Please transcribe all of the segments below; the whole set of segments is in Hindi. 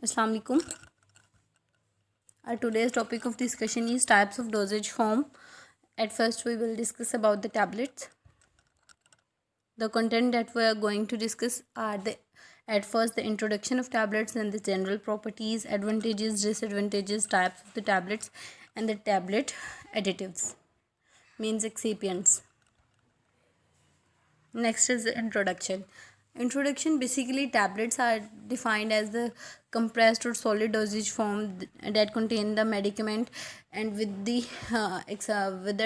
Assalamu alaikum. Our today's topic of discussion is types of dosage form. At first, we will discuss about the tablets. The content that we are going to discuss are at first the introduction of tablets and the general properties, advantages, disadvantages, types of the tablets, and the tablet additives, means excipients. Next is the introduction. Introduction, basically tablets are defined as the compressed or solid dosage form that contain the medicament, and with the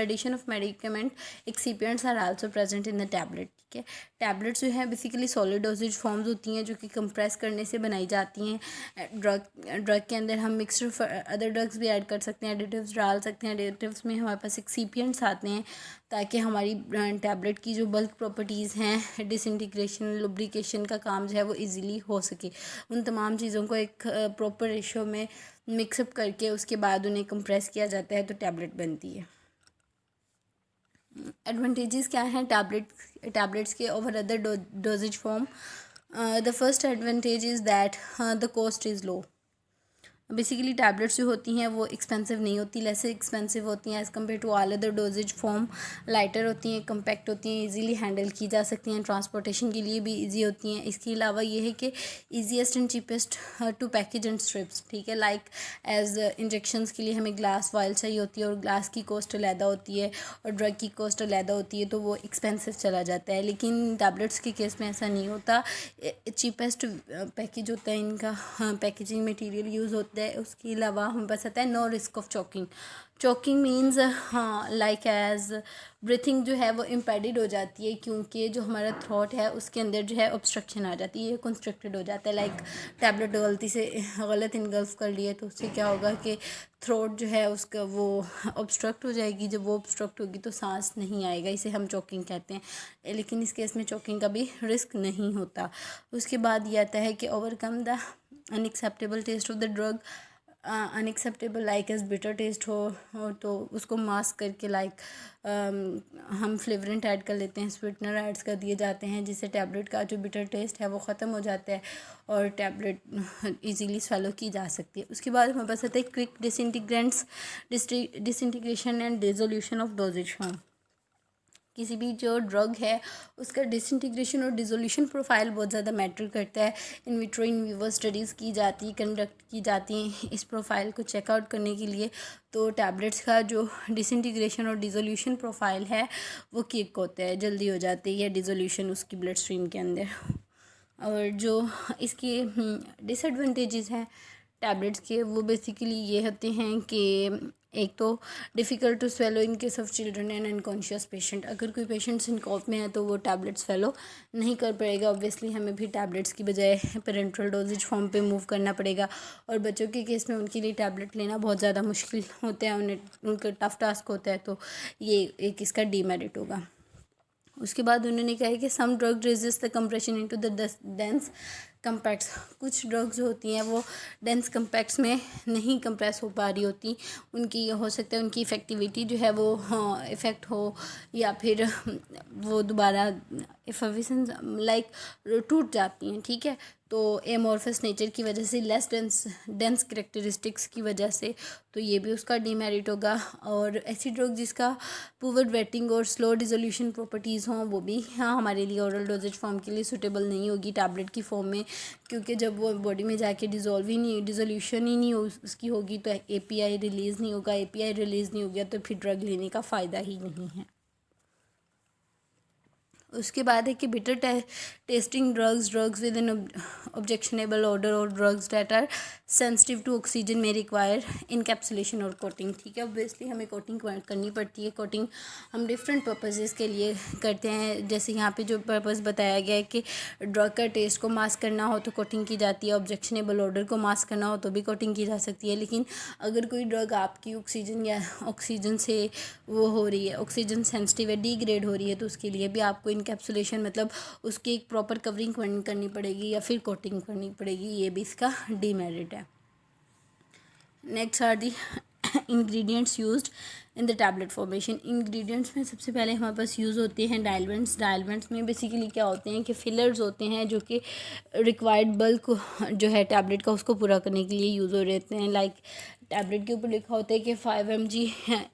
addition of medicament excipients are also present in the tablet. ठीक है, टैबलेट्स जो है बेसिकली सॉलिड डोजेज फॉर्म्स होती हैं जो कि कंप्रेस करने से बनाई जाती हैं. ड्रग के अंदर हम मिक्सचर अदर ड्रग्स भी ऐड कर सकते हैं, एडिटिव्स डाल सकते हैं. एडिटिव्स में हमारे पास एक्सिपिएंट्स आते हैं ताकि हमारी टैबलेट की जो बल्क प्रॉपर्टीज़ हैं, डिसइंटीग्रेशन, लुब्रिकेशन का काम जो है वो इजीली हो सके. उन तमाम चीज़ों को एक प्रॉपर रेशो में मिक्सअप करके उसके बाद उन्हें कंप्रेस किया जाता है तो टैबलेट बनती है. एडवांटेजेस क्या हैं टैबलेट्स के over other dosages form. The first advantage is that the cost is low. Basically tablets जो होती हैं वो एक्सपेंसिव नहीं होती, लेस एक्सपेंसिव होती हैं as compare to all other dosages form. Lighter होती हैं, कम्पैक्ट होती हैं, इजीली हैंडल की जा सकती हैं, ट्रांसपोर्टेशन के लिए भी इजी होती हैं. इसके अलावा ये है कि easiest and cheapest to package and strips. ठीक है, लाइक एज इंजेक्शंस के लिए हमें ग्लास वायल चाहिए होती है और ग्लास की कॉस्ट अलहदा होती है और ड्रग की कॉस्ट अलहदा होती है, तो वो एक्सपेंसिव चला जाता है. लेकिन टैबलेट्स के केस में ऐसा नहीं होता. चीपेस्ट पैकेज होता है इनका, पैकेजिंग मटेरियल यूज़ होता है. उसके अलावा हमें पास आता है no risk of choking means like as breathing जो है वो इम्पेडिड हो जाती है क्योंकि जो हमारा थ्रोट है उसके अंदर जो है ऑब्स्ट्रक्शन आ जाती है, कंस्ट्रक्टेड हो जाता है. लाइक टैबलेट गलती से गलत इनगल्फ कर लिए तो उससे क्या होगा कि थ्रोट जो है उसका वो ऑब्स्ट्रक्ट हो जाएगी. जब वो ऑब्स्ट्रक्ट होगी तो सांस नहीं आएगा, इसे हम चॉकिंग कहते हैं. लेकिन इस केस में चॉकिंग का भी रिस्क नहीं होता. उसके बाद ये आता है कि overcome the unacceptable taste of the drug. Unacceptable like as bitter taste हो तो उसको मास्क करके लाइक हम फ्लेवरेंट ऐड कर लेते हैं, स्वीटनर ऐड्स कर दिए जाते हैं जिससे टैबलेट का जो बिटर टेस्ट है वो ख़त्म हो जाता है और टैबलेट इजीली swallow की जा सकती है. उसके बाद हमारे पास आता है quick disintegration and dissolution of doses form. किसी भी जो ड्रग है उसका डिसइंटीग्रेशन और डिसोल्यूशन प्रोफाइल बहुत ज़्यादा मैटर करता है. In vitro in vivo studies conduct की जाती हैं इस प्रोफाइल को चेकआउट करने के लिए. तो टैबलेट्स का जो डिसइंटीग्रेशन और डिसोल्यूशन प्रोफाइल है वो क्विक होता है, जल्दी हो जाती है डिसोल्यूशन उसकी ब्लड स्ट्रीम के अंदर. और जो इसके डिसएडवांटेजेस हैं टैबलेट्स के वो बेसिकली ये होते हैं कि एक तो difficult to swallow in case of children and unconscious patient. अगर कोई पेशेंट सिनकॉप में है तो वो टैबलेट स्वेलो नहीं कर पाएगा. ऑब्वियसली हमें भी टैबलेट्स की बजाय पेरेंट्रल डोजेज फॉर्म पे मूव करना पड़ेगा और बच्चों के केस में उनके लिए टैबलेट लेना बहुत ज़्यादा मुश्किल होता है, उन्हें उनका टफ टास्क होता है. तो ये एक इसका डीमेरिट होगा. उसके बाद उन्होंने कहा है कि some drug resist the compression into the dense compacts. कुछ ड्रग्स होती हैं वो डेंस कम्पैक्ट्स में नहीं कंप्रेस हो पा रही होती. उनकी हो सकता है उनकी इफ़ेक्टिविटी जो है वो इफ़ेक्ट हो या फिर वो दोबारा इफेविसेंस लाइक टूट जाती हैं. ठीक है, तो एमोर्फस नेचर की वजह से, लेस डेंस करेक्टरिस्टिक्स की वजह से, तो ये भी उसका डीमेरिट होगा. और ऐसी ड्रग जिसका पुअर वेटिंग और स्लो डिसोल्यूशन प्रॉपर्टीज़ हों वो भी हमारे लिए ओरल डोजेज फॉर्म के लिए सूटेबल नहीं होगी टैबलेट की फॉर्म में, क्योंकि जब वो बॉडी में जाके डिसोल्यूशन ही नहीं उसकी होगी तो एपीआई रिलीज़ नहीं होगा. एपीआई रिलीज़ नहीं हो गया तो फिर ड्रग लेने का फ़ायदा ही नहीं है. उसके बाद है कि bitter tasting drugs with an objectionable odour और drugs that are sensitive to oxygen में रिक्वायर इनकैप्सुलेशन और कोटिंग. ठीक है, ऑब्वियसली हमें कोटिंग करनी पड़ती है. कोटिंग हम डिफरेंट पर्पसेस के लिए करते हैं. जैसे यहाँ पे जो पर्पस बताया गया है कि ड्रग का टेस्ट को मास्क करना हो तो कोटिंग की जाती है, ऑब्जेक्शनेबल ऑर्डर को मास्क करना हो तो भी कोटिंग की जा सकती है. लेकिन अगर कोई ड्रग आपकी ऑक्सीजन से वो हो रही है, ऑक्सीजन सेंसिटिव है, डिग्रेड हो रही है, तो उसके लिए भी आपको इनकैप्सुलेशन मतलब उसकी एक प्रॉपर कवरिंग करनी पड़ेगी या फिर कोटिंग करनी पड़ेगी. ये भी इसका डीमेरिट है. Next are the ingredients used in the tablet formation. Ingredients में सबसे पहले हमारे पास यूज़ होते हैं डायलवेंट्स। डायलवेंट्स में बेसिकली क्या होते हैं कि फिलर्स होते हैं जो कि रिक्वायर्ड बल्क जो है टैबलेट का उसको पूरा करने के लिए यूज़ हो रहते हैं। लाइक टैबलेट के ऊपर लिखा होता है कि 5 mg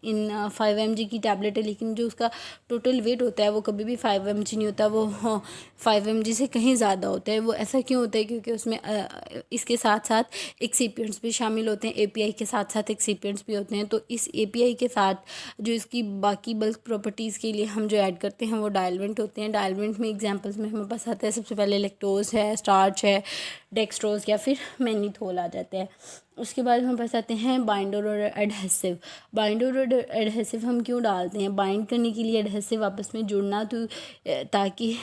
इन 5 mg की टैबलेट है, लेकिन जो उसका टोटल वेट होता है वो कभी भी 5 mg नहीं होता, वो 5 mg से कहीं ज़्यादा होता है। वो ऐसा क्यों होता है? क्योंकि उसमें इसके साथ साथ एक्सिपिएंट्स भी शामिल होते हैं, एपीआई के साथ साथ एक्सिपिएंट्स भी होते हैं। तो इस एपीआई के साथ जो इसकी बाकी बल्क प्रॉपर्टीज़ के लिए हम जो ऐड करते हैं वो डायलवेंट होते हैं। डायलवेंट में एग्जांपल्स में हमारे पास आता है सबसे पहले लैक्टोज है, स्टार्च है, डेक्सट्रोज या फिर मैनिथोल आ जाते हैं। उसके बाद हमारे पास आते हैं बाइंडर और एडहेसिव। बाइंडर और एडहेसिव हम क्यों डालते हैं? बाइंड करने के लिए, एडहेसिव आपस में जुड़ना, तो ताकि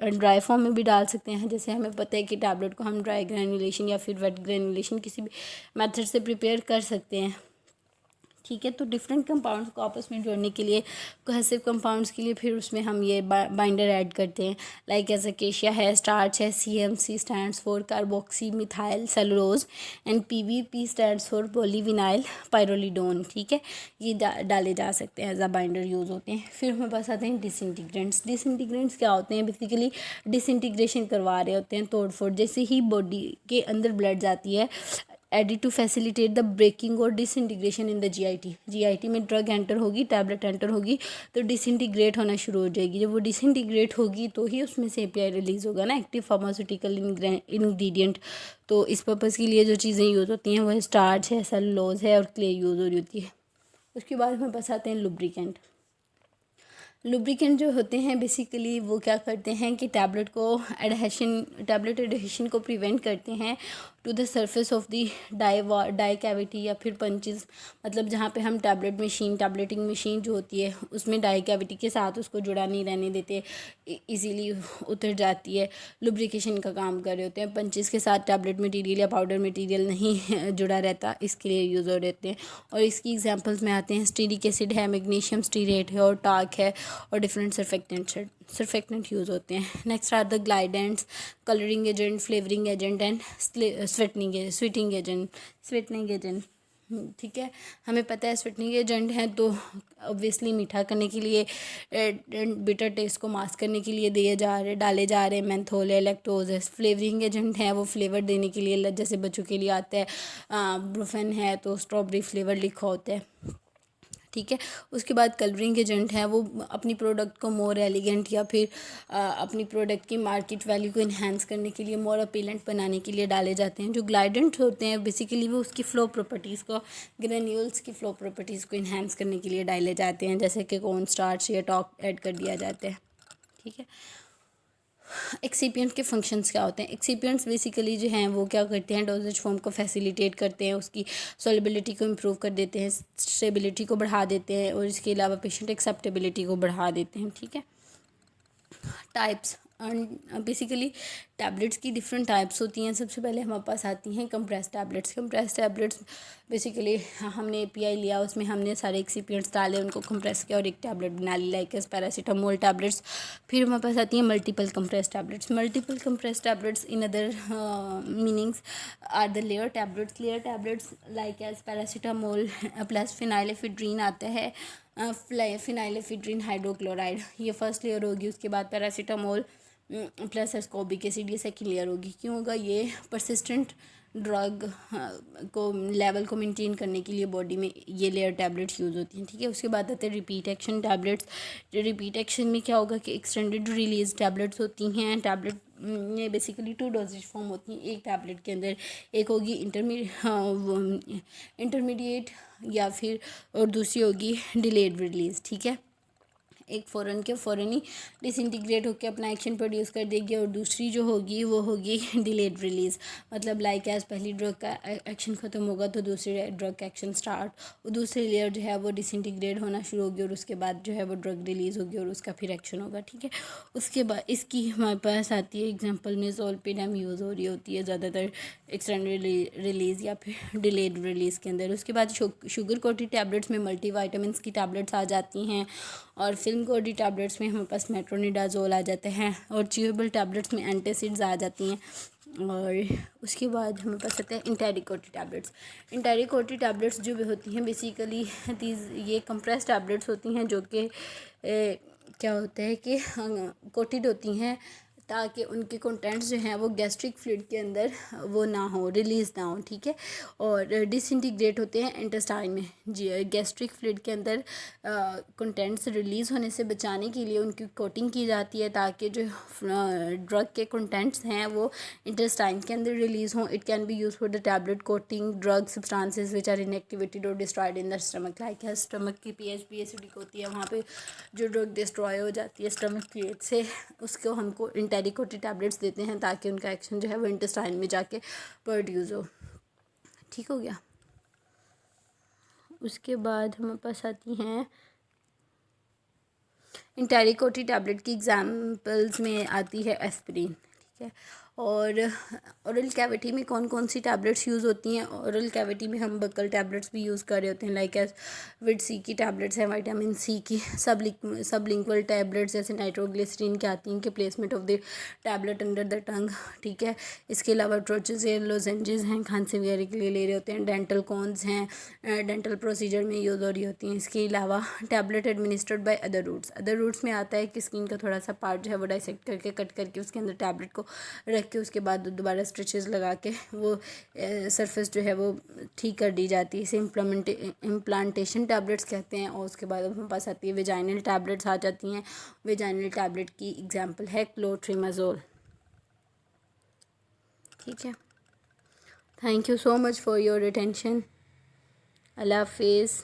ड्राई फॉर्म में भी डाल सकते हैं। जैसे हमें पता है कि टैबलेट को हम ड्राई ग्रैनुलेशन या फिर वेट ग्रैनुलेशन किसी भी मेथड से प्रिपेयर कर सकते हैं, ठीक है। तो डिफरेंट कंपाउंड्स को आपस में जोड़ने के लिए, कोहेसिव कंपाउंड्स के लिए फिर उसमें हम ये बाइंडर ऐड करते हैं। लाइक एज अकेशिया है, स्टार्च है, CMC stands for carboxy methyl cellulose and PVP stands for polyvinyl pyrrolidone, ठीक है। ये डाले जा सकते हैं, एज अ बाइंडर यूज़ होते हैं। फिर हमारे पास आते हैं डिसइंटीग्रेंट्स। डिसइंटीग्रेंट्स क्या होते हैं? बेसिकली डिसइंटीग्रेशन करवा रहे होते हैं, तोड़ फोड़। जैसे ही बॉडी के अंदर ब्लड जाती है, added to facilitate the breaking और डिसइंटीग्रेशन इन द GIT में ड्रग एंटर होगी, टैबलेट एंटर होगी तो डिसइंटीग्रेट होना शुरू हो जाएगी। जब वो डिसइंटीग्रेट होगी तो ही उसमें से API रिलीज़ होगा ना, एक्टिव फार्मास्यूटिकल इंग्रेडिएंट। तो इस पर्पज़ के लिए जो चीज़ें यूज़ होती हैं वह स्टार्च है, सेलुलोज है और क्ले यूज़ हो रही होती है। उसके बाद हमें पास आते हैं लुब्रिकेंट। लुब्रिकेंट जो होते हैं बेसिकली वो क्या करते हैं कि टैबलेट एडहेशन को प्रिवेंट करते हैं to the surface of the die cavity या फिर पंचेस। मतलब जहाँ पे हम टैबलेटिंग मशीन जो होती है उसमें डाई कैविटी के साथ उसको जुड़ा नहीं रहने देते, इजीली उतर जाती है, लुब्रिकेशन का काम कर रहे होते हैं। पंचेस के साथ टैबलेट मटेरियल या पाउडर मटेरियल नहीं जुड़ा रहता, इसके लिए यूज़ हो रहते हैं। और इसकी एग्जांपल्स में आते हैं स्टीरिक एसिड है, मैग्नीशियम स्टीरेट है और टाक है, और डिफरेंट सरफेक्टेंट यूज़ होते हैं। Next are the glidants, colouring agent, flavouring agent and sweetening agent, ठीक है। हमें पता है स्वीटनिंग एजेंट है तो ऑब्वियसली मीठा करने के लिए, बिटर टेस्ट को मास्क करने के लिए डाले जा रहे हैं। मेंथोल है, लैक्टोज है। फ्लेवरिंग एजेंट है वो फ्लेवर देने के लिए, जैसे बच्चों के लिए आता है ब्रूफेन है तो स्ट्रॉबेरी फ्लेवर लिखा होता है, ठीक है। उसके बाद कलरिंग एजेंट है वो अपनी प्रोडक्ट को मोर एलिगेंट या फिर अपनी प्रोडक्ट की मार्केट वैल्यू को इन्हांस करने के लिए, मोर अपीलेंट बनाने के लिए डाले जाते हैं। जो ग्लाइडेंट्स होते हैं बेसिकली वो उसकी फ्लो प्रॉपर्टीज़ को, ग्रेन्यूल्स की फ्लो प्रॉपर्टीज़ को इन्हांस करने के लिए डाले जाते हैं, जैसे कि कॉर्न स्टार्च या टॉक ऐड कर दिया जाता है, ठीक है। एक्सिपिएंट के फंक्शंस क्या होते हैं? एक्सिपिएंट्स बेसिकली जो हैं वो क्या करते हैं, डोजेज फॉर्म को फैसिलिटेट करते हैं, उसकी सॉल्युबिलिटी को इम्प्रूव कर देते हैं, स्टेबिलिटी को बढ़ा देते हैं और इसके अलावा पेशेंट एक्सेप्टेबिलिटी को बढ़ा देते हैं, ठीक है। टाइप्स, बेसिकली टैबलेट्स की डिफरेंट टाइप्स होती हैं। सबसे पहले हमारे पास आती हैं कंप्रेस टैबलेट्स बेसिकली हमने API लिया, उसमें हमने सारे एक्सिपिएंट्स डाले, उनको कंप्रेस किया और एक टैबलेट बना ली, लाइक एस पैरासीटामोल टैबलेट्स। फिर हमारे पास आती हैं multiple compress tablets in other meanings are the layer tablets like as paracetamol plus phenylephrine आता है, फिनाइलेफिड्रीन हाइड्रोक्लोराइड, ये फर्स्ट लेयर होगी। उसके बाद पैरासीटामोल प्लस एस्कॉर्बिक एसिड, ये सेकेंड लेयर होगी। क्यों होगा? ये परसिस्टेंट ड्रग को लेवल को मेंटेन करने के लिए बॉडी में ये लेयर टैबलेट्स यूज़ होती हैं, ठीक है। उसके बाद आते हैं repeat action tablets. Repeat action में क्या होगा कि एक्सटेंडेड रिलीज टैबलेट्स होती हैं। टैबलेट में बेसिकली 2 डोजेज फॉर्म होती हैं एक टैबलेट के अंदर, एक होगी इंटरमीडिएट या फिर, और दूसरी होगी डिलेड रिलीज, ठीक है। एक फ़ौरन ही डिसइंटीग्रेट होकर अपना एक्शन प्रोड्यूस कर देगी और दूसरी जो होगी वो होगी डिलेड रिलीज़। मतलब लाइक एज पहली ड्रग का एक्शन ख़त्म होगा तो दूसरी ड्रग का एक्शन स्टार्ट, और दूसरी लेयर जो है वो डिसइंटीग्रेट होना शुरू होगी और उसके बाद जो है वो ड्रग रिलीज़ होगी और उसका फिर एक्शन होगा, ठीक है। उसके बाद इसकी हमारे पास आती है एग्जांपल में ज़ोलपेनम यूज़ हो रही होती है ज़्यादातर एक्सटेंडेड रिलीज़ या फिर डिलेड रिलीज़ के अंदर। उसके बाद शुगर कोटेड टैबलेट्स में मल्टीविटामिन्स की टैबलेट्स आ जाती हैं, और फिल्म कोटेड टैबलेट्स में हमारे पास मेट्रोनिडाजोल आ जाते हैं, और च्यूएबल टैबलेट्स में एंटासिड्स आ जाती हैं। और उसके बाद हमें पास आते हैं इंटेरिकोटी टैबलेट्स। इंटेरिकोटी टैबलेट्स जो भी होती हैं बेसिकली ये कंप्रेस टैबलेट्स होती हैं जो कि क्या होता है कि कोटेड होती हैं ताकि उनके कंटेंट्स जो हैं वो गैस्ट्रिक फ्लूइड के अंदर वो ना हो, रिलीज़ ना हो, ठीक है। और डिसइंटीग्रेट होते हैं इंटेस्टाइन में, जी गैस्ट्रिक फ्लूइड के अंदर कंटेंट्स रिलीज़ होने से बचाने के लिए उनकी कोटिंग की जाती है ताकि जो ड्रग के कंटेंट्स हैं वो इंटेस्टाइन के अंदर रिलीज़ हों। It can be use for the tablet coating drug substances which are inactivated और destroyed in the stomach, like है स्टमक की पीएच एसिडिक होती है, वहाँ पे जो ड्रग डिस्ट्रॉय हो जाती है स्टमक पीएच से, उसको हमको इंटेरिकोटी टैबलेट्स देते हैं ताकि उनका एक्शन जो है वो इंटेस्टाइन में जाके प्रोड्यूस हो। ठीक हो गया। उसके बाद हमारे पास आती हैं इंटेरिकोटी टैबलेट की एग्जाम्पल्स में आती है एस्पिरिन, ठीक है। और ओरल कैविटी में कौन कौन सी टैबलेट्स यूज़ होती हैं? ओरल कैविटी में हम बकल टैबलेट्स भी यूज़ कर रहे होते हैं, लाइक एज विट सी की टैबलेट्स हैं, विटामिन सी की, सबलिंगुअल टैबलेट्स जैसे नाइट्रोग्लिसरीन की आती हैं कि placement of the tablet under the tongue, ठीक है। इसके अलावा ट्रोचेज़ेर लोजेंजेस हैं, खांसी वगैरह के लिए ले रहे होते हैं। डेंटल कॉन्स हैं, डेंटल प्रोसीजर में यूज़ हो रही होती हैं। इसके अलावा tablet administered by other routes में आता है कि स्किन का थोड़ा सा पार्ट जो है वो डाइसेक्ट करके कट करके उसके अंदर टैबलेट को रख के उसके बाद दोबारा स्ट्रिचेस लगा के वो सरफेस जो है वो ठीक कर दी जाती है। इसे इम्प्लांटेशन टैबलेट्स कहते हैं। और उसके बाद हमारे पास आती है वेजाइनल टैबलेट्स आ जाती हैं। वेजाइनल टैबलेट की एग्जांपल है क्लोट्रिमाजोल, ठीक है। Thank you so much for your attention. अल्लाह हाफिज़।